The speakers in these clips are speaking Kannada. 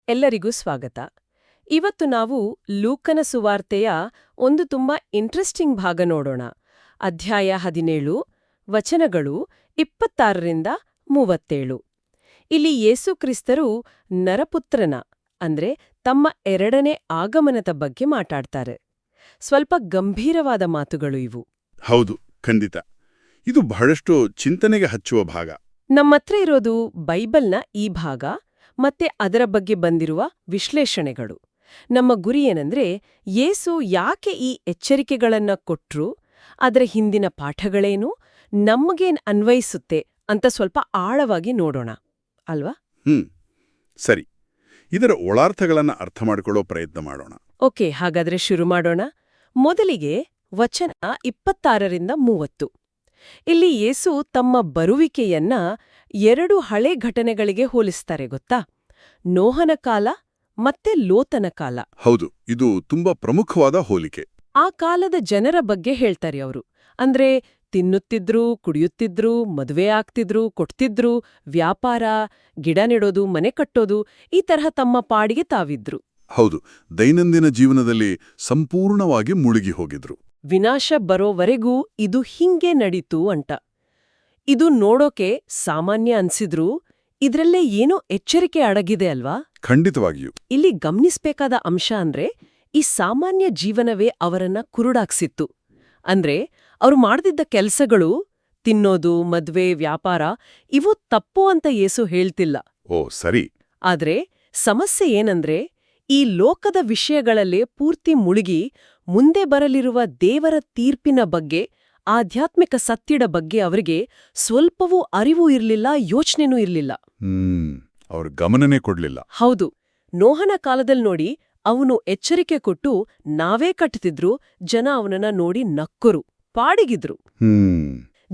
ಎಲ್ಲರಿಗೂ ಸ್ವಾಗತ. ಇವತ್ತು ನಾವು ಲೂಕನ ಸುವಾರ್ತೆಯ ಒಂದು ತುಂಬಾ ಇಂಟ್ರೆಸ್ಟಿಂಗ್ ಭಾಗ ನೋಡೋಣ. ಅಧ್ಯಾಯ 17, ವಚನಗಳು 26ರಿಂದ 37. ಇಲ್ಲಿ ಯೇಸು ಕ್ರಿಸ್ತರು ನರಪುತ್ರನ ಅಂದ್ರೆ ತಮ್ಮ ಎರಡನೇ ಆಗಮನದ ಬಗ್ಗೆ ಮಾತಾಡ್ತಾರೆ. ಸ್ವಲ್ಪ ಗಂಭೀರವಾದ ಮಾತುಗಳು ಇವು. ಹೌದು, ಖಂಡಿತ. ಇದು ಬಹಳಷ್ಟು ಚಿಂತನೆಗೆ ಹಚ್ಚುವ ಭಾಗ. ನಮ್ಮತ್ರ ಇರೋದು ಬೈಬಲ್ನ ಈ ಭಾಗ ಮತ್ತೆ ಅದರ ಬಗ್ಗೆ ಬಂದಿರುವ ವಿಶ್ಲೇಷಣೆಗಳು. ನಮ್ಮ ಗುರಿ ಏನಂದ್ರೆ ಯೇಸು ಯಾಕೆ ಈ ಎಚ್ಚರಿಕೆಗಳನ್ನ ಕೊಟ್ರು, ಅದರ ಹಿಂದಿನ ಪಾಠಗಳೇನು, ನಮಗೇನ್ ಅನ್ವಯಿಸುತ್ತೆ ಅಂತ ಸ್ವಲ್ಪ ಆಳವಾಗಿ ನೋಡೋಣ ಅಲ್ವಾ? ಸರಿ, ಇದರ ಒಳಾರ್ಥಗಳನ್ನ ಅರ್ಥ ಮಾಡಿಕೊಳ್ಳೋ ಪ್ರಯತ್ನ ಮಾಡೋಣ. ಓಕೆ, ಹಾಗಾದ್ರೆ ಶುರು ಮಾಡೋಣ. ಮೊದಲಿಗೆ ವಚನ 26ರಿಂದ 30. ಇಲ್ಲಿ ಯೇಸು ತಮ್ಮ ಬರುವಿಕೆಯನ್ನ 2 ಹಳೆ ಘಟನೆಗಳಿಗೆ ಹೋಲಿಸ್ತಾರೆ ಗೊತ್ತಾ? ನೋಹನ ಕಾಲ ಮತ್ತೆ ಲೋತನ ಕಾಲ. ಹೌದು, ಇದು ತುಂಬಾ ಪ್ರಮುಖವಾದ ಹೋಲಿಕೆ. ಆ ಕಾಲದ ಜನರ ಬಗ್ಗೆ ಹೇಳ್ತಾರೆ ಅವರು. ಅಂದ್ರೆ ತಿನ್ನುತ್ತಿದ್ರು, ಕುಡಿಯುತ್ತಿದ್ರು, ಮದುವೆ ಆಗ್ತಿದ್ರು, ಕೊಡ್ತಿದ್ರು, ವ್ಯಾಪಾರ, ಗಿಡ ನೆಡೋದು, ಮನೆ ಕಟ್ಟೋದು, ಈ ತರಹ ತಮ್ಮ ಪಾಡಿಗೆ ತಾವಿದ್ರು. ಹೌದು, ದೈನಂದಿನ ಜೀವನದಲ್ಲಿ ಸಂಪೂರ್ಣವಾಗಿ ಮುಳುಗಿ ಹೋಗಿದ್ರು. ವಿನಾಶ ಬರೋವರೆಗೂ ಇದು ಹಿಂಗೆ ನಡೀತು ಅಂತ. ಇದು ನೋಡೋಕೆ ಸಾಮಾನ್ಯ ಅನ್ಸಿದ್ರೂ ಇದ್ರಲ್ಲೇ ಏನೋ ಎಚ್ಚರಿಕೆ ಅಡಗಿದೆ ಅಲ್ವಾ? ಖಂಡಿತವಾಗಿಯೂ. ಇಲ್ಲಿ ಗಮನಿಸ್ಬೇಕಾದ ಅಂಶ ಅಂದ್ರೆ ಈ ಸಾಮಾನ್ಯ ಜೀವನವೇ ಅವರನ್ನ ಕುರುಡಾಕ್ಸಿತ್ತು. ಅಂದ್ರೆ ಅವ್ರು ಮಾಡ್ದಿದ್ದ ಕೆಲ್ಸಗಳು, ತಿನ್ನೋದು, ಮದ್ವೆ, ವ್ಯಾಪಾರ, ಇವು ತಪ್ಪು ಅಂತ ಯೇಸು ಹೇಳ್ತಿಲ್ಲ. ಓ ಸರಿ. ಆದ್ರೆ ಸಮಸ್ಯೆ ಏನಂದ್ರೆ ಈ ಲೋಕದ ವಿಷಯಗಳಲ್ಲೇ ಪೂರ್ತಿ ಮುಳುಗಿ ಮುಂದೆ ಬರಲಿರುವ ದೇವರ ತೀರ್ಪಿನ ಬಗ್ಗೆ, ಆಧ್ಯಾತ್ಮಿಕ ಸತ್ಯದ ಬಗ್ಗೆ ಅವರಿಗೆ ಸ್ವಲ್ಪವೂ ಅರಿವು ಇರಲಿಲ್ಲ, ಯೋಚನೆನೂ ಇರಲಿಲ್ಲ. ಅವ್ರ ಗಮನನೇ ಕೊಡ್ಲಿಲ್ಲ. ಹೌದು. ನೋಹನ ಕಾಲದಲ್ಲಿ ನೋಡಿ, ಅವನು ಎಚ್ಚರಿಕೆ ಕೊಟ್ಟು ನಾವೇ ಕಟ್ತಿದ್ರು, ಜನ ಅವನನ್ನ ನೋಡಿ ನಕ್ಕರು, ಪಾಡಿಗಿದ್ರು.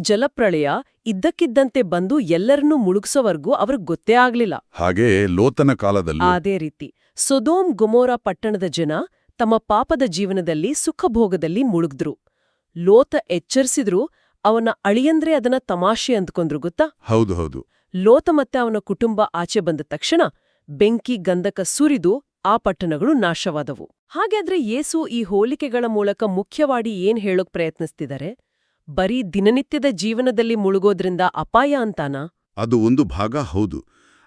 ಜಲಪ್ರಳಯ ಇದ್ದಕ್ಕಿದ್ದಂತೆ ಬಂದು ಎಲ್ಲರನ್ನೂ ಮುಳುಗ್ಸೋವರ್ಗೂ ಅವ್ರಿಗೆ ಗೊತ್ತೇ ಆಗ್ಲಿಲ್ಲ. ಹಾಗೇ ಲೋತನ ಕಾಲದಲ್ಲಿ ಅದೇ ರೀತಿ ಸೊದೋಮ್ ಗೊಮೋರ ಪಟ್ಟಣದ ಜನ ತಮ್ಮ ಪಾಪದ ಜೀವನದಲ್ಲಿ ಸುಖಭೋಗದಲ್ಲಿ ಮುಳುಗ್ದ್ರು. ಲೋತ ಎಚ್ಚರಿಸಿದ್ರು, ಅವನ ಅಳಿಯಂದ್ರೆ ಅದನ್ನ ತಮಾಷೆ ಅಂದ್ಕೊಂಡ್ರು ಗೊತ್ತಾ? ಹೌದು ಹೌದು. ಲೋತ ಮತ್ತೆ ಅವನ ಕುಟುಂಬ ಆಚೆ ಬಂದ ತಕ್ಷಣ ಬೆಂಕಿ ಗಂಧಕ ಸುರಿದು ಆ ಪಟ್ಟಣಗಳು ನಾಶವಾದವು. ಹಾಗಾದ್ರೆ ಯೇಸು ಈ ಹೋಲಿಕೆಗಳ ಮೂಲಕ ಮುಖ್ಯವಾಗಿ ಏನ್ ಹೇಳೋಕ್ ಪ್ರಯತ್ನಿಸ್ತಿದ್ದಾರೆ? ಬರೀ ದಿನನಿತ್ಯದ ಜೀವನದಲ್ಲಿ ಮುಳುಗೋದ್ರಿಂದ ಅಪಾಯ ಅಂತಾನಾ? ಅದು ಒಂದು ಭಾಗ ಹೌದು.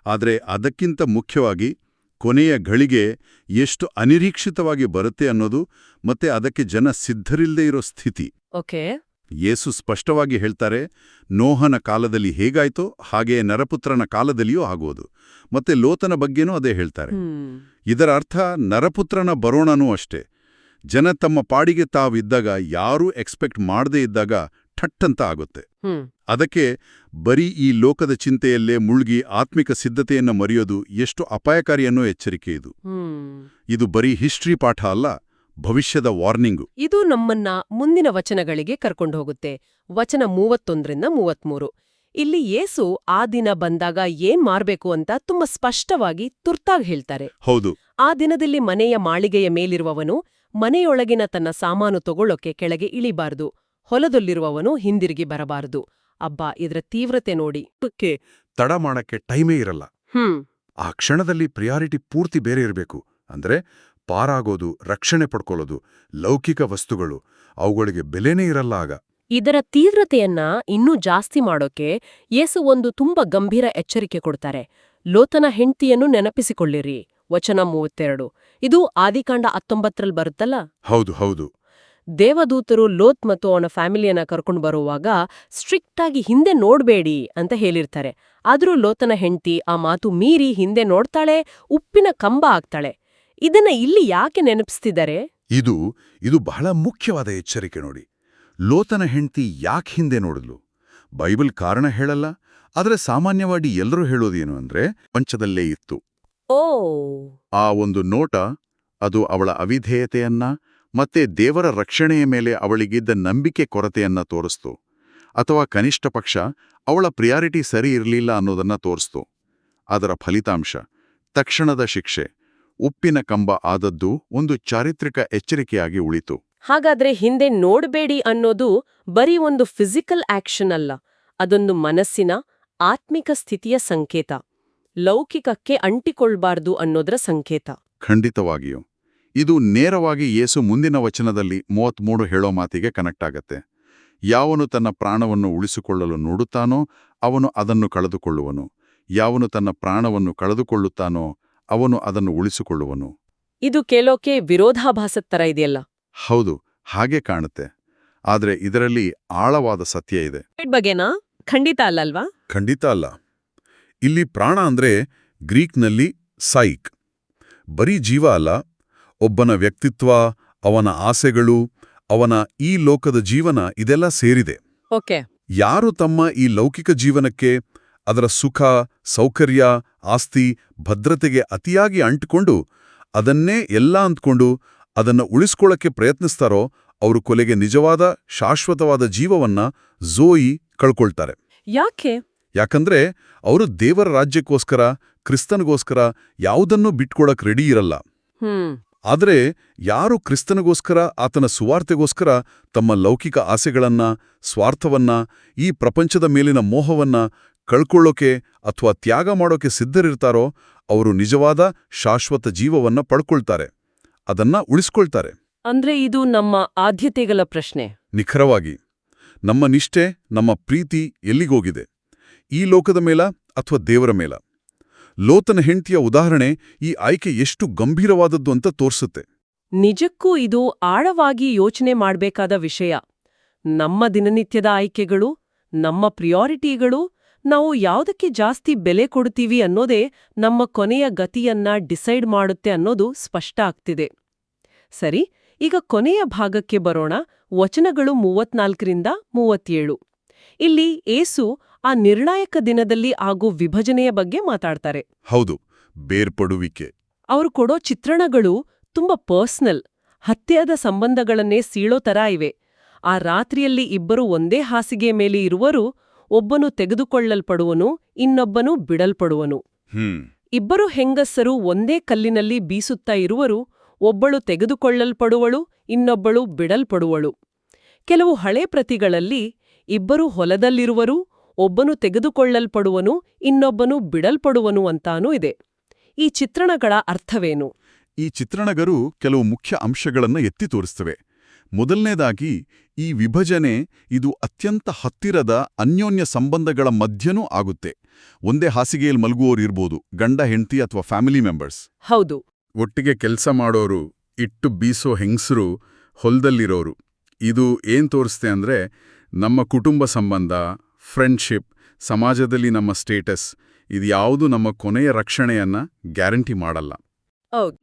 ಆದ್ರೆ ಅದಕ್ಕಿಂತ ಮುಖ್ಯವಾಗಿ ಕೊನೆಯ ಘಳಿಗೆ ಎಷ್ಟು ಅನಿರೀಕ್ಷಿತವಾಗಿ ಬರುತ್ತೆ ಅನ್ನೋದು, ಮತ್ತೆ ಅದಕ್ಕೆ ಜನ ಸಿದ್ಧರಿಲ್ಲದೆ ಇರೋ ಸ್ಥಿತಿ. ಓಕೆ. ಯೇಸು ಸ್ಪಷ್ಟವಾಗಿ ಹೇಳ್ತಾರೆ, ನೋಹನ ಕಾಲದಲ್ಲಿ ಹೇಗಾಯ್ತೋ ಹಾಗೆಯೇ ನರಪುತ್ರನ ಕಾಲದಲ್ಲಿಯೂ ಆಗೋದು. ಮತ್ತೆ ಲೋತನ ಬಗ್ಗೆನೂ ಅದೇ ಹೇಳ್ತಾರೆ. ಇದರ ಅರ್ಥ ನರಪುತ್ರನ ಬರೋಣನೂ ಅಷ್ಟೇ. ಜನ ತಮ್ಮ ಪಾಡಿಗೆ ತಾವಿದ್ದಾಗ, ಯಾರೂ ಎಕ್ಸ್ಪೆಕ್ಟ್ ಮಾಡದೇ ಇದ್ದಾಗ ಠಟ್ಟಂತ ಆಗುತ್ತೆ. ಅದಕ್ಕೆ ಬರೀ ಈ ಲೋಕದ ಚಿಂತೆಯಲ್ಲೇ ಮುಳುಗಿ ಆತ್ಮಿಕ ಸಿದ್ಧತೆಯನ್ನ ಮರೆಯೋದು ಎಷ್ಟು ಅಪಾಯಕಾರಿ ಅನ್ನೋ ಎಚ್ಚರಿಕೆ ಇದು. ಇದು ಬರೀ ಹಿಸ್ಟ್ರಿ ಪಾಠ ಅಲ್ಲ, ಭವಿಷ್ಯದ ವಾರ್ನಿಂಗು. ಇದು ನಮ್ಮನ್ನ ಮುಂದಿನ ವಚನಗಳಿಗೆ ಕರ್ಕೊಂಡು ಹೋಗುತ್ತೆ. ವಚನ 31ರಿಂದ 33. ಇಲ್ಲಿ ಯೇಸು ಆ ದಿನ ಬಂದಾಗ ಏನ್ ಮಾಡ್ಬೇಕು ಅಂತ ತುಂಬಾ ಸ್ಪಷ್ಟವಾಗಿ ತುರ್ತಾಗಿ ಹೇಳ್ತಾರೆ. ಹೌದು. ಆ ದಿನದಲ್ಲಿ ಮನೆಯ ಮಾಳಿಗೆಯ ಮೇಲಿರುವವನು ಮನೆಯೊಳಗಿನ ತನ್ನ ಸಾಮಾನು ತಗೊಳ್ಳೋಕೆ ಕೆಳಗೆ ಇಳಿಬಾರದು, ಹೊಲದಲ್ಲಿರುವವನು ಹಿಂದಿರುಗಿ ಬರಬಾರದು. ಅಬ್ಬಾ, ಇದ್ರ ತೀವ್ರತೆ ನೋಡಿ. ತಡ ಮಾಡಕ್ಕೆ ಟೈಮೇ ಇರಲ್ಲ. ಆ ಕ್ಷಣದಲ್ಲಿ ಪ್ರಿಯಾರಿಟಿ ಪೂರ್ತಿ ಬೇರೆ ಇರಬೇಕು. ಅಂದ್ರೆ ಪಾರಾಗೋದು, ರಕ್ಷಣೆ ಪಡ್ಕೊಳ್ಳೋದು, ಲೌಕಿಕ ವಸ್ತುಗಳು, ಅವುಗಳಿಗೆ ಬೆಲೆನೇ ಇರಲ್ಲ ಆಗ. ಇದರ ತೀವ್ರತೆಯನ್ನ ಇನ್ನೂ ಜಾಸ್ತಿ ಮಾಡೋಕೆ ಯೇಸು ಒಂದು ತುಂಬಾ ಗಂಭೀರ ಎಚ್ಚರಿಕೆ ಕೊಡ್ತಾರೆ. ಲೋತನ ಹೆಂಡ್ತಿಯನ್ನು ನೆನಪಿಸಿಕೊಳ್ಳಿರಿ. ವಚನ 32. ಇದು ಆದಿಕಾಂಡ 19ರಲ್ಲಿ ಬರುತ್ತಲ್ಲ? ಹೌದು ಹೌದು. ದೇವದೂತರು ಲೋತ್ ಮತ್ತು ಅವನ ಫ್ಯಾಮಿಲಿಯನ್ನ ಕರ್ಕೊಂಡು ಬರುವಾಗ ಸ್ಟ್ರಿಕ್ಟ್ ಆಗಿ ಹಿಂದೆ ನೋಡ್ಬೇಡಿ ಅಂತ ಹೇಳಿರ್ತಾರೆ. ಆದ್ರೂ ಲೋತನ ಹೆಂಡ್ತಿ ಆ ಮಾತು ಮೀರಿ ಹಿಂದೆ ನೋಡ್ತಾಳೆ, ಉಪ್ಪಿನ ಕಂಬ ಆಗ್ತಾಳೆ. ಇದನ್ನ ಇಲ್ಲಿ ಯಾಕೆ ನೆನಪಿಸ್ತಿದ್ದಾರೆ? ಇದು ಬಹಳ ಮುಖ್ಯವಾದ ಎಚ್ಚರಿಕೆ ನೋಡಿ. ಲೋತನ ಹೆಂಡ್ತಿ ಯಾಕೆ ಹಿಂದೆ ನೋಡಿದ್ಲು? ಬೈಬಲ್ ಕಾರಣ ಹೇಳಲ್ಲ, ಆದ್ರೆ ಸಾಮಾನ್ಯವಾಗಿ ಎಲ್ಲರೂ ಹೇಳೋದೇನು ಅಂದ್ರೆ ಪಂಚದಲ್ಲೇ ಇತ್ತು. ಆ ಒಂದು ನೋಟ, ಅದು ಅವಳ ಅವಿಧೇಯತೆಯನ್ನ ಮತ್ತೆ ದೇವರ ರಕ್ಷಣೆಯ ಮೇಲೆ ಅವಳಿಗಿದ್ದ ನಂಬಿಕೆ ಕೊರತೆಯನ್ನ ತೋರಿಸ್ತು. ಅಥವಾ ಕನಿಷ್ಠ ಪಕ್ಷ ಅವಳ ಪ್ರಿಯಾರಿಟಿ ಸರಿ ಇರಲಿಲ್ಲ ಅನ್ನೋದನ್ನ ತೋರಿಸ್ತು. ಅದರ ಫಲಿತಾಂಶ ತಕ್ಷಣದ ಶಿಕ್ಷೆ, ಉಪ್ಪಿನ ಕಂಬ ಆದದ್ದು ಒಂದು ಚಾರಿತ್ರಿಕ ಎಚ್ಚರಿಕೆಯಾಗಿ ಉಳಿತು. ಹಾಗಾದ್ರೆ ಹಿಂದೆ ನೋಡ್ಬೇಡಿ ಅನ್ನೋದು ಬರೀ ಒಂದು ಫಿಸಿಕಲ್ ಆಕ್ಷನ್ ಅಲ್ಲ, ಅದೊಂದು ಮನಸ್ಸಿನ, ಆತ್ಮಿಕ ಸ್ಥಿತಿಯ ಸಂಕೇತ. ಲೌಕಿಕಕ್ಕೆ ಅಂಟಿಕೊಳ್ಬಾರ್ದು ಅನ್ನೋದರ ಸಂಕೇತ. ಖಂಡಿತವಾಗಿಯೂ ಇದು ನೇರವಾಗಿ ಯೇಸು ಮುಂದಿನ ವಚನದಲ್ಲಿ 33 ಹೇಳೋ ಮಾತಿಗೆ ಕನೆಕ್ಟ್ ಆಗತ್ತೆ. ಯಾವನು ತನ್ನ ಪ್ರಾಣವನ್ನು ಉಳಿಸಿಕೊಳ್ಳಲು ನೋಡುತ್ತಾನೋ ಅವನು ಅದನ್ನು ಕಳೆದುಕೊಳ್ಳುವನು. ಯಾವನು ತನ್ನ ಪ್ರಾಣವನ್ನು ಕಳೆದುಕೊಳ್ಳುತ್ತಾನೋ ಅವನು ಅದನ್ನು ಉಳಿಸಿಕೊಳ್ಳುವನು. ಇದು ಕೇಳೋಕೆ ವಿರೋಧಾಭಾಸದ ತರ ಇದೆಯಲ್ಲ. ಹೌದು, ಹಾಗೆ ಕಾಣುತ್ತೆ. ಆದರೆ ಇದರಲ್ಲಿ ಆಳವಾದ ಸತ್ಯ ಇದೆ. ಬಗ್ಗೆನಾ? ಖಂಡಿತ ಅಲ್ಲಲ್ವಾ? ಖಂಡಿತ ಅಲ್ಲ. ಇಲ್ಲಿ ಪ್ರಾಣ ಅಂದ್ರೆ ಗ್ರೀಕ್ನಲ್ಲಿ ಸೈಕ್. ಬರೀ ಜೀವ ಅಲ್ಲ, ಒಬ್ಬನ ವ್ಯಕ್ತಿತ್ವ, ಅವನ ಆಸೆಗಳು, ಅವನ ಈ ಲೋಕದ ಜೀವನ ಇದೆಲ್ಲ ಸೇರಿದೆ. ಓಕೆ. ಯಾರು ತಮ್ಮ ಈ ಲೌಕಿಕ ಜೀವನಕ್ಕೆ, ಅದರ ಸುಖ, ಸೌಕರ್ಯ, ಆಸ್ತಿ, ಭದ್ರತೆಗೆ ಅತಿಯಾಗಿ ಅಂಟಿಕೊಂಡು ಅದನ್ನೇ ಎಲ್ಲ ಅಂದ್ಕೊಂಡು ಅದನ್ನ ಉಳಿಸ್ಕೊಳ್ಳಕ್ಕೆ ಪ್ರಯತ್ನಿಸ್ತಾರೋ ಅವರು ಕೊಲೆಗೆ ನಿಜವಾದ ಶಾಶ್ವತವಾದ ಜೀವವನ್ನ ಝೋಯಿ ಕಳ್ಕೊಳ್ತಾರೆ. ಯಾಕೆ? ಯಾಕಂದ್ರೆ ಅವರು ದೇವರ ರಾಜ್ಯಕ್ಕೋಸ್ಕರ, ಕ್ರಿಸ್ತನಿಗೋಸ್ಕರ ಯಾವುದನ್ನೂ ಬಿಟ್ಕೊಳಕ್ ರೆಡಿ ಇರಲ್ಲ. ಆದರೆ ಯಾರು ಕ್ರಿಸ್ತನಿಗೋಸ್ಕರ, ಆತನ ಸುವಾರ್ತೆಗೋಸ್ಕರ ತಮ್ಮ ಲೌಕಿಕ ಆಸೆಗಳನ್ನ, ಸ್ವಾರ್ಥವನ್ನ, ಈ ಪ್ರಪಂಚದ ಮೇಲಿನ ಮೋಹವನ್ನ ಕಳ್ಕೊಳ್ಳೋಕೆ ಅಥವಾ ತ್ಯಾಗ ಮಾಡೋಕೆ ಸಿದ್ಧರಿರ್ತಾರೋ ಅವರು ನಿಜವಾದ ಶಾಶ್ವತ ಜೀವವನ್ನ ಪಡ್ಕೊಳ್ತಾರೆ, ಅದನ್ನ ಉಳಿಸ್ಕೊಳ್ತಾರೆ. ಅಂದ್ರೆ ಇದು ನಮ್ಮ ಆದ್ಯತೆಗಳ ಪ್ರಶ್ನೆ. ನಿಖರವಾಗಿ ನಮ್ಮ ನಿಷ್ಠೆ, ನಮ್ಮ ಪ್ರೀತಿ ಎಲ್ಲಿಗೋಗಿದೆ? ಈ ಲೋಕದ ಮೇಲ ಅಥವಾ ದೇವರ ಮೇಲ? ಲೋತನ ಹೆಂಡತಿಯ ಉದಾಹರಣೆ ಈ ಆಯ್ಕೆ ಎಷ್ಟು ಗಂಭೀರವಾದದ್ದು ಅಂತ ತೋರ್ಸುತ್ತೆ. ನಿಜಕ್ಕೂ ಇದು ಆಳವಾಗಿ ಯೋಚನೆ ಮಾಡ್ಬೇಕಾದ ವಿಷಯ. ನಮ್ಮ ದಿನನಿತ್ಯದ ಆಯ್ಕೆಗಳು, ನಮ್ಮ ಪ್ರಿಯಾರಿಟಿಗಳು, ನಾವು ಯಾವುದಕ್ಕೆ ಜಾಸ್ತಿ ಬೆಲೆ ಕೊಡ್ತೀವಿ ಅನ್ನೋದೇ ನಮ್ಮ ಕೊನೆಯ ಗತಿಯನ್ನ ಡಿಸೈಡ್ ಮಾಡುತ್ತೆ ಅನ್ನೋದು ಸ್ಪಷ್ಟ ಆಗ್ತಿದೆ. ಸರಿ, ಈಗ ಕೊನೆಯ ಭಾಗಕ್ಕೆ ಬರೋಣ. ವಚನಗಳು 34ರಿಂದ 37. ಇಲ್ಲಿ ಏಸು ಆ ನಿರ್ಣಾಯಕ ದಿನದಲ್ಲಿ ಆಗೋ ವಿಭಜನೆಯ ಬಗ್ಗೆ ಮಾತಾಡ್ತಾರೆ. ಹೌದು, ಬೇರ್ಪಡುವಿಕೆ. ಅವರು ಕೊಡೋ ಚಿತ್ರಣಗಳು ತುಂಬಾ ಪರ್ಸನಲ್, ಹತ್ಯೆಯಾದ ಸಂಬಂಧಗಳನ್ನೇ ಸೀಳೋ ತರ ಇವೆ. ಆ ರಾತ್ರಿಯಲ್ಲಿ ಇಬ್ಬರು ಒಂದೇ ಹಾಸಿಗೆ ಮೇಲೆ ಇರುವರು, ಒಬ್ಬನು ತೆಗೆದುಕೊಳ್ಳಲ್ಪಡುವನು, ಇನ್ನೊಬ್ಬನು ಬಿಡಲ್ಪಡುವನು. ಇಬ್ಬರು ಹೆಂಗಸರು ಒಂದೇ ಕಲ್ಲಿನಲ್ಲಿ ಬೀಸುತ್ತಾ ಇರುವರು, ಒಬ್ಬಳು ತೆಗೆದುಕೊಳ್ಳಲ್ಪಡುವಳು, ಇನ್ನೊಬ್ಬಳು ಬಿಡಲ್ಪಡುವಳು. ಕೆಲವು ಹಳೆ ಪ್ರತಿಗಳಲ್ಲಿ ಇಬ್ಬರು ಹೊಲದಲ್ಲಿರುವರು, ಒಬ್ಬನು ತೆಗೆದುಕೊಳ್ಳಲ್ಪಡುವನು, ಇನ್ನೊಬ್ಬನು ಬಿಡಲ್ಪಡುವನು ಅಂತಾನೂ ಇದೆ. ಈ ಚಿತ್ರಣಗಳ ಅರ್ಥವೇನು? ಈ ಚಿತ್ರಣಗಳು ಕೆಲವು ಮುಖ್ಯ ಅಂಶಗಳನ್ನು ಎತ್ತಿ ತೋರಿಸ್ತವೆ. ಮೊದಲನೇದಾಗಿ, ಈ ವಿಭಜನೆ ಇದು ಅತ್ಯಂತ ಹತ್ತಿರದ ಅನ್ಯೋನ್ಯ ಸಂಬಂಧಗಳ ಮಧ್ಯನೂ ಆಗುತ್ತೆ. ಒಂದೇ ಹಾಸಿಗೆಯಲ್ಲಿ ಮಲಗುವವರಿರ್ಬೋದು, ಗಂಡ ಹೆಂಡತಿ ಅಥವಾ ಫ್ಯಾಮಿಲಿ ಮೆಂಬರ್ಸ್. ಹೌದು. ಒಟ್ಟಿಗೆ ಕೆಲಸ ಮಾಡೋರು, ಇಟ್ಟು ಬೀಸೋ ಹೆಂಗಸರು, ಹೊಲದಲ್ಲಿರೋರು. ಇದು ಏನ್ ತೋರಿಸ್ತೆ ಅಂದ್ರೆ ನಮ್ಮ ಕುಟುಂಬ ಸಂಬಂಧ, ಫ್ರೆಂಡ್ಶಿಪ್, ಸಮಾಜದಲ್ಲಿ ನಮ್ಮ ಸ್ಟೇಟಸ್ ಇದ್ಯಾವುದು ನಮ್ಮ ಕೊನೆಯ ರಕ್ಷಣೆಯನ್ನ ಗ್ಯಾರಂಟಿ ಮಾಡಲ್ಲ.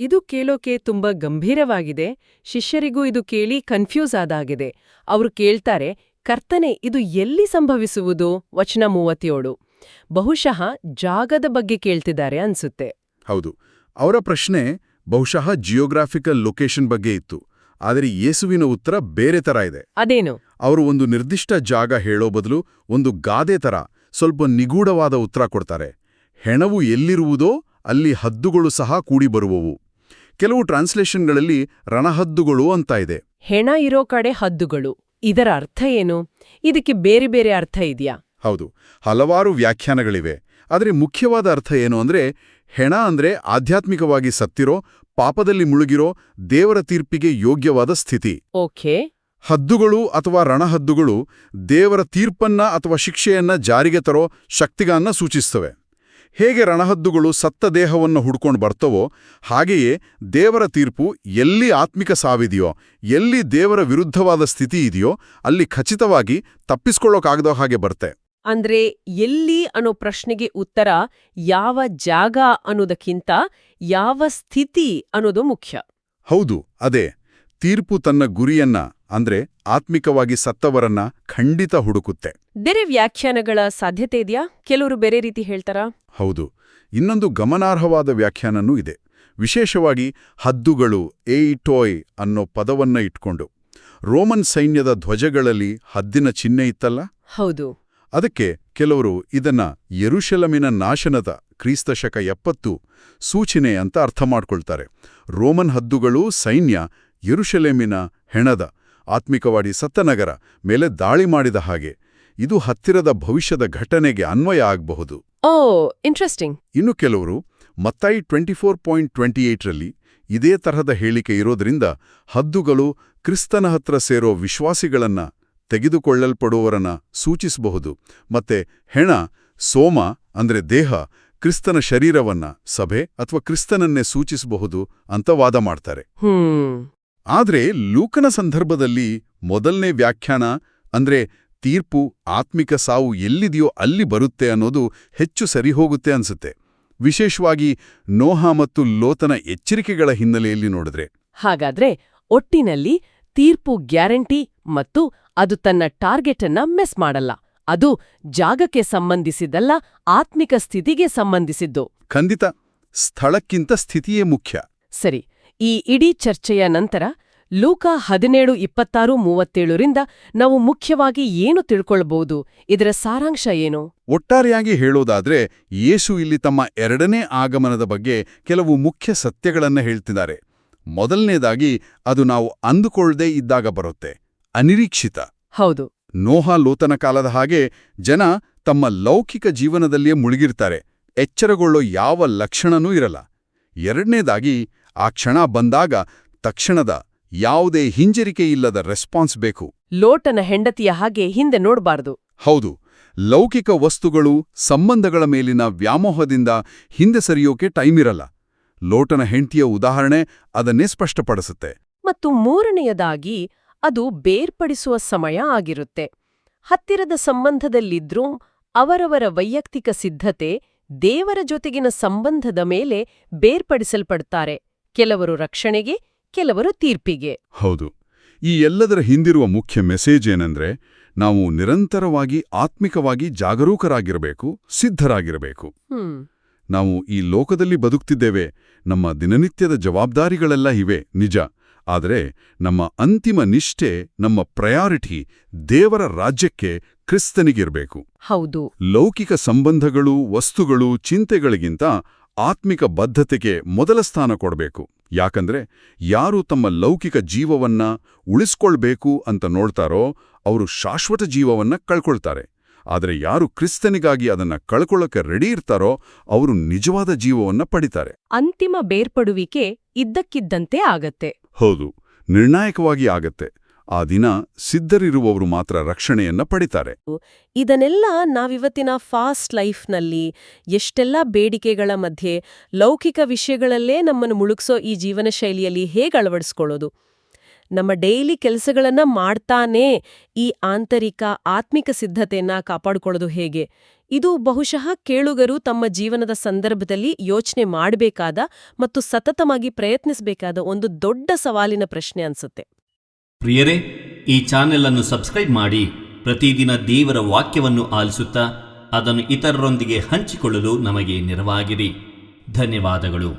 ಇದು ಕೇಳೋಕೆ ತುಂಬಾ ಗಂಭೀರವಾಗಿದೆ. ಶಿಷ್ಯರಿಗೂ ಇದು ಕೇಳಿ ಕನ್ಫ್ಯೂಸ್ ಆದಾಗಿದೆ. ಅವರು ಕೇಳ್ತಾರೆ, ಕರ್ತನೆ, ಇದು ಎಲ್ಲಿ ಸಂಭವಿಸುವುದು? ವಚನ 37. ಬಹುಶಃ ಜಾಗದ ಬಗ್ಗೆ ಕೇಳ್ತಿದ್ದಾರೆ ಅನ್ಸುತ್ತೆ. ಹೌದು, ಅವರ ಪ್ರಶ್ನೆ ಬಹುಶಃ ಜಿಯೋಗ್ರಾಫಿಕಲ್ ಲೊಕೇಶನ್ ಬಗ್ಗೆ ಇತ್ತು. ಆದರೆ ಯೇಸುವಿನ ಉತ್ತರ ಬೇರೆ ತರ ಇದೆ. ಅದೇನು? ಅವರು ಒಂದು ನಿರ್ದಿಷ್ಟ ಜಾಗ ಹೇಳೋ ಬದಲು ಒಂದು ಗಾದೆ ತರ ಸ್ವಲ್ಪ ನಿಗೂಢವಾದ ಉತ್ತರ ಕೊಡ್ತಾರೆ. ಹೆಣವು ಎಲ್ಲಿರುವುದೋ ಅಲ್ಲಿ ಹದ್ದುಗಳು ಸಹ ಕೂಡಿ ಬರುವವು. ಕೆಲವು ಟ್ರಾನ್ಸ್ಲೇಷನ್ಗಳಲ್ಲಿ ರಣಹದ್ದುಗಳು ಅಂತ ಇದೆ. ಹೆಣ ಇರೋ ಕಡೆ ಹದ್ದುಗಳು. ಇದರ ಅರ್ಥ ಏನು? ಇದಕ್ಕೆ ಬೇರೆ ಬೇರೆ ಅರ್ಥ ಇದೆಯಾ? ಹೌದು, ಹಲವಾರು ವ್ಯಾಖ್ಯಾನಗಳಿವೆ. ಆದರೆ ಮುಖ್ಯವಾದ ಅರ್ಥ ಏನು ಅಂದ್ರೆ, ಹೆಣ ಅಂದ್ರೆ ಆಧ್ಯಾತ್ಮಿಕವಾಗಿ ಸತ್ತಿರೋ, ಪಾಪದಲ್ಲಿ ಮುಳುಗಿರೋ, ದೇವರ ತೀರ್ಪಿಗೆ ಯೋಗ್ಯವಾದ ಸ್ಥಿತಿ. ಓಕೆ. ಹದ್ದುಗಳು ಅಥವಾ ರಣಹದ್ದುಗಳು ದೇವರ ತೀರ್ಪನ್ನ ಅಥವಾ ಶಿಕ್ಷೆಯನ್ನ ಜಾರಿಗೆ ತರೋ ಶಕ್ತಿಗಳನ್ನ ಸೂಚಿಸ್ತವೆ. ಹೇಗೆ ರಣಹದ್ದುಗಳು ಸತ್ತ ದೇಹವನ್ನು ಹುಡ್ಕೊಂಡು ಬರ್ತವೋ, ಹಾಗೆಯೇ ದೇವರ ತೀರ್ಪು ಎಲ್ಲಿ ಆತ್ಮಿಕ ಸಾವಿದೆಯೋ, ಎಲ್ಲಿ ದೇವರ ವಿರುದ್ಧವಾದ ಸ್ಥಿತಿ ಇದೆಯೋ ಅಲ್ಲಿ ಖಚಿತವಾಗಿ ತಪ್ಪಿಸ್ಕೊಳ್ಳೋಕಾಗದೋ ಹಾಗೆ ಬರ್ತೆ. ಅಂದ್ರೆ ಎಲ್ಲಿ ಅನ್ನೋ ಪ್ರಶ್ನೆಗೆ ಉತ್ತರ ಯಾವ ಜಾಗ ಅನ್ನೋದಕ್ಕಿಂತ ಯಾವ ಸ್ಥಿತಿ ಅನ್ನೋದು ಮುಖ್ಯ. ಹೌದು, ಅದೇ. ತೀರ್ಪು ತನ್ನ ಗುರಿಯನ್ನ, ಅಂದ್ರೆ ಆತ್ಮಿಕವಾಗಿ ಸತ್ತವರನ್ನ ಖಂಡಿತ ಹುಡುಕುತ್ತೆ. ಬೇರೆ ವ್ಯಾಖ್ಯಾನಗಳ ಸಾಧ್ಯತೆ ಇದೆಯಾ? ಕೆಲವರು ಬೇರೆ ರೀತಿ ಹೇಳ್ತಾರಾ? ಹೌದು, ಇನ್ನೊಂದು ಗಮನಾರ್ಹವಾದ ವ್ಯಾಖ್ಯಾನನೂ ಇದೆ. ವಿಶೇಷವಾಗಿ ಹದ್ದುಗಳು, ಏಯಿಟೋಯ್ ಅನ್ನೋ ಪದವನ್ನ ಇಟ್ಕೊಂಡು. ರೋಮನ್ ಸೈನ್ಯದ ಧ್ವಜಗಳಲ್ಲಿ ಹದ್ದಿನ ಚಿಹ್ನೆ ಇತ್ತಲ್ಲ? ಹೌದು. ಅದಕ್ಕೆ ಕೆಲವರು ಇದನ್ನ ಯೆರೂಶಲೇಮಿನ ನಾಶನದ ಕ್ರಿಸ್ತಶಕ 70 ಸೂಚನೆ ಅಂತ ಅರ್ಥ ಮಾಡ್ಕೊಳ್ತಾರೆ. ರೋಮನ್ ಹದ್ದುಗಳು ಸೈನ್ಯ ಯೆರೂಶಲೇಮಿನ ಹೆಣದ, ಆತ್ಮಿಕವಾದಿ ಸತ್ತನಗರ ಮೇಲೆ ದಾಳಿ ಮಾಡಿದ ಹಾಗೆ. ಇದು ಹತ್ತಿರದ ಭವಿಷ್ಯದ ಘಟನೆಗೆ ಅನ್ವಯ ಆಗಬಹುದು. ಓ ಇಂಟ್ರೆಸ್ಟಿಂಗ್. ಇನ್ನು ಕೆಲವರು ಮತ್ತಾಯಿ 24:28ರಲ್ಲಿ ಇದೇ ತರಹದ ಹೇಳಿಕೆ ಇರೋದ್ರಿಂದ ಹದ್ದುಗಳು ಕ್ರಿಸ್ತನ ಹತ್ರ ಸೇರೋ ವಿಶ್ವಾಸಿಗಳನ್ನ ತೆಗೆದುಕೊಳ್ಳಲ್ಪಡುವವರನ್ನ ಸೂಚಿಸಬಹುದು ಮತ್ತೆ ಹೆಣ ಸೋಮ ಅಂದ್ರೆ ದೇಹ ಕ್ರಿಸ್ತನ ಶರೀರವನ್ನ ಸಭೆ ಅಥವಾ ಕ್ರಿಸ್ತನನ್ನೇ ಸೂಚಿಸಬಹುದು ಅಂತ ವಾದ ಮಾಡ್ತಾರೆ. ಆದ್ರೆ ಲೂಕನ ಸಂದರ್ಭದಲ್ಲಿ ಮೊದಲನೇ ವ್ಯಾಖ್ಯಾನ ಅಂದ್ರೆ ತೀರ್ಪು ಆತ್ಮಿಕ ಸಾವು ಎಲ್ಲಿದೆಯೋ ಅಲ್ಲಿ ಬರುತ್ತೆ ಅನ್ನೋದು ಹೆಚ್ಚು ಸರಿಹೋಗುತ್ತೆ ಅನ್ಸುತ್ತೆ, ವಿಶೇಷವಾಗಿ ನೋಹ ಮತ್ತು ಲೋತನ ಎಚ್ಚರಿಕೆಗಳ ಹಿನ್ನೆಲೆಯಲ್ಲಿ ನೋಡಿದ್ರೆ. ಹಾಗಾದ್ರೆ ಒಟ್ಟಿನಲ್ಲಿ ತೀರ್ಪು ಗ್ಯಾರಂಟಿ ಮತ್ತು ಅದು ತನ್ನ ಟಾರ್ಗೆಟ್ ಅನ್ನ ಮಿಸ್ ಮಾಡಲ್ಲ. ಅದು ಜಾಗಕ್ಕೆ ಸಂಬಂಧಿಸಿದ್ದಲ್ಲ, ಆತ್ಮಿಕ ಸ್ಥಿತಿಗೆ ಸಂಬಂಧಿಸಿದ್ದು. ಖಂಡಿತ, ಸ್ಥಳಕ್ಕಿಂತ ಸ್ಥಿತಿಯೇ ಮುಖ್ಯ. ಸರಿ, ಈ ಇಡೀ ಚರ್ಚೆಯ ನಂತರ ಲೂಕ 17:26-37ರಿಂದ ನಾವು ಮುಖ್ಯವಾಗಿ ಏನು ತಿಳ್ಕೊಳ್ಬಹುದು? ಇದರ ಸಾರಾಂಶ ಏನು? ಒಟ್ಟಾರೆಯಾಗಿ ಹೇಳೋದಾದ್ರೆ ಯೇಸು ಇಲ್ಲಿ ತಮ್ಮ ಎರಡನೇ ಆಗಮನದ ಬಗ್ಗೆ ಕೆಲವು ಮುಖ್ಯ ಸತ್ಯಗಳನ್ನ ಹೇಳ್ತಿದ್ದಾರೆ. ಮೊದಲನೇದಾಗಿ ಅದು ನಾವು ಅಂದುಕೊಳ್ಳದೇ ಇದ್ದಾಗ ಬರುತ್ತೆ, ಅನಿರೀಕ್ಷಿತ. ಹೌದು. ನೋಹ ಲೋತನ ಕಾಲದ ಹಾಗೆ ಜನ ತಮ್ಮ ಲೌಕಿಕ ಜೀವನದಲ್ಲಿಯೇ ಮುಳುಗಿರ್ತಾರೆ, ಎಚ್ಚರಗೊಳ್ಳೋ ಯಾವ ಲಕ್ಷಣನೂ ಇರಲ್ಲ. ಎರಡನೇದಾಗಿ ಆ ಕ್ಷಣ ಬಂದಾಗ ತಕ್ಷಣದ ಯಾವುದೇ ಹಿಂಜರಿಕೆಯಿಲ್ಲದ ರೆಸ್ಪಾನ್ಸ್ ಬೇಕು. ಲೋಟನ ಹೆಂಡತಿಯ ಹಾಗೆ ಹಿಂದೆ ನೋಡಬಾರದು. ಹೌದು, ಲೌಕಿಕ ವಸ್ತುಗಳು ಸಂಬಂಧಗಳ ಮೇಲಿನ ವ್ಯಾಮೋಹದಿಂದ ಹಿಂದೆ ಸರಿಯೋಕೆ ಟೈಮ್ ಇರಲ್ಲ. ಲೋಟನ ಹೆಂಡತಿಯ ಉದಾಹರಣೆ ಅದನ್ನೇ ಸ್ಪಷ್ಟಪಡಿಸುತ್ತೆ. ಮತ್ತು ಮೂರನೆಯದಾಗಿ ಅದು ಬೇರ್ಪಡಿಸುವ ಸಮಯ ಆಗಿರುತ್ತೆ. ಹತ್ತಿರದ ಸಂಬಂಧದಲ್ಲಿದ್ರೂ ಅವರವರ ವೈಯಕ್ತಿಕ ಸಿದ್ಧತೆ, ದೇವರ ಜೊತೆಗಿನ ಸಂಬಂಧದ ಮೇಲೆ ಬೇರ್ಪಡಿಸಲ್ಪಡ್ತಾರೆ. ಕೆಲವರು ರಕ್ಷಣೆಗೆ, ಕೆಲವರು ತೀರ್ಪಿಗೆ. ಹೌದು, ಈ ಎಲ್ಲದರ ಹಿಂದಿರುವ ಮುಖ್ಯ ಮೆಸೇಜ್ ಏನಂದ್ರೆ ನಾವು ನಿರಂತರವಾಗಿ ಆತ್ಮಿಕವಾಗಿ ಜಾಗರೂಕರಾಗಿರಬೇಕು, ಸಿದ್ಧರಾಗಿರಬೇಕು. ನಾವು ಈ ಲೋಕದಲ್ಲಿ ಬದುಕ್ತಿದ್ದೇವೆ, ನಮ್ಮ ದಿನನಿತ್ಯದ ಜವಾಬ್ದಾರಿಗಳೆಲ್ಲ ಇವೆ ನಿಜ. ಆದರೆ ನಮ್ಮ ಅಂತಿಮ ನಿಷ್ಠೆ, ನಮ್ಮ ಪ್ರಯಾರಿಟಿ ದೇವರ ರಾಜ್ಯಕ್ಕೆ, ಕ್ರಿಸ್ತನಿಗಿರಬೇಕು. ಹೌದು. ಲೌಕಿಕ ಸಂಬಂಧಗಳು, ವಸ್ತುಗಳು, ಚಿಂತೆಗಳಿಗಿಂತ ಆತ್ಮಿಕ ಬದ್ಧತೆಗೆ ಮೊದಲ ಸ್ಥಾನ ಕೊಡಬೇಕು. ಯಾಕಂದ್ರೆ ಯಾರು ತಮ್ಮ ಲೌಕಿಕ ಜೀವವನ್ನ ಉಳಿಸ್ಕೊಳ್ಬೇಕು ಅಂತ ನೋಡ್ತಾರೋ ಅವರು ಶಾಶ್ವತ ಜೀವವನ್ನ ಕಳ್ಕೊಳ್ತಾರೆ. ಆದರೆ ಯಾರು ಕ್ರಿಸ್ತನಿಗಾಗಿ ಅದನ್ನ ಕಳ್ಕೊಳ್ಳೋಕೆ ರೆಡಿ ಇರ್ತಾರೋ ಅವರು ನಿಜವಾದ ಜೀವವನ್ನ ಪಡಿತಾರೆ. ಅಂತಿಮ ಬೇರ್ಪಡುವಿಕೆ ಇದ್ದಕ್ಕಿದ್ದಂತೆ ಆಗತ್ತೆ. ಹೌದು, ನಿರ್ಣಾಯಕವಾಗಿ ಆಗತ್ತೆ. ಆ ದಿನ ಸಿದ್ಧರಿರುವವರು ಮಾತ್ರ ರಕ್ಷಣೆಯನ್ನ ಪಡಿತಾರೆ. ಇದನ್ನೆಲ್ಲ ನಾವಿವತ್ತಿನ ಫಾಸ್ಟ್ ಲೈಫ್ನಲ್ಲಿ ಎಷ್ಟೆಲ್ಲ ಬೇಡಿಕೆಗಳ ಮಧ್ಯೆ ಲೌಕಿಕ ವಿಷಯಗಳಲ್ಲೇ ನಮ್ಮನ್ನು ಮುಳುಗ್ಸೋ ಈ ಜೀವನ ಶೈಲಿಯಲ್ಲಿ ಹೇಗೆ ಅಳವಡಿಸ್ಕೊಳ್ಳೋದು? ನಮ್ಮ ಡೈಲಿ ಕೆಲಸಗಳನ್ನ ಮಾಡ್ತಾನೇ ಈ ಆಂತರಿಕ ಆತ್ಮಿಕ ಸಿದ್ಧತೆಯನ್ನ ಕಾಪಾಡಿಕೊಳ್ಳೋದು ಹೇಗೆ? ಇದು ಬಹುಶಃ ಕೇಳುಗರು ತಮ್ಮ ಜೀವನದ ಸಂದರ್ಭದಲ್ಲಿ ಯೋಚನೆ ಮಾಡಬೇಕಾದ ಮತ್ತು ಸತತವಾಗಿ ಪ್ರಯತ್ನಿಸಬೇಕಾದ ಒಂದು ದೊಡ್ಡ ಸವಾಲಿನ ಪ್ರಶ್ನೆ ಅನ್ಸುತ್ತೆ. ಪ್ರಿಯರೇ, ಈ ಚಾನೆಲ್ ಅನ್ನು ಸಬ್ಸ್ಕ್ರೈಬ್ ಮಾಡಿ ಪ್ರತಿದಿನ ದೇವರ ವಾಕ್ಯವನ್ನು ಆಲಿಸುತ್ತಾ ಅದನ್ನು ಇತರರೊಂದಿಗೆ ಹಂಚಿಕೊಳ್ಳಲು ನಮಗೆ ನೆರವಾಗಿರಿ. ಧನ್ಯವಾದಗಳು.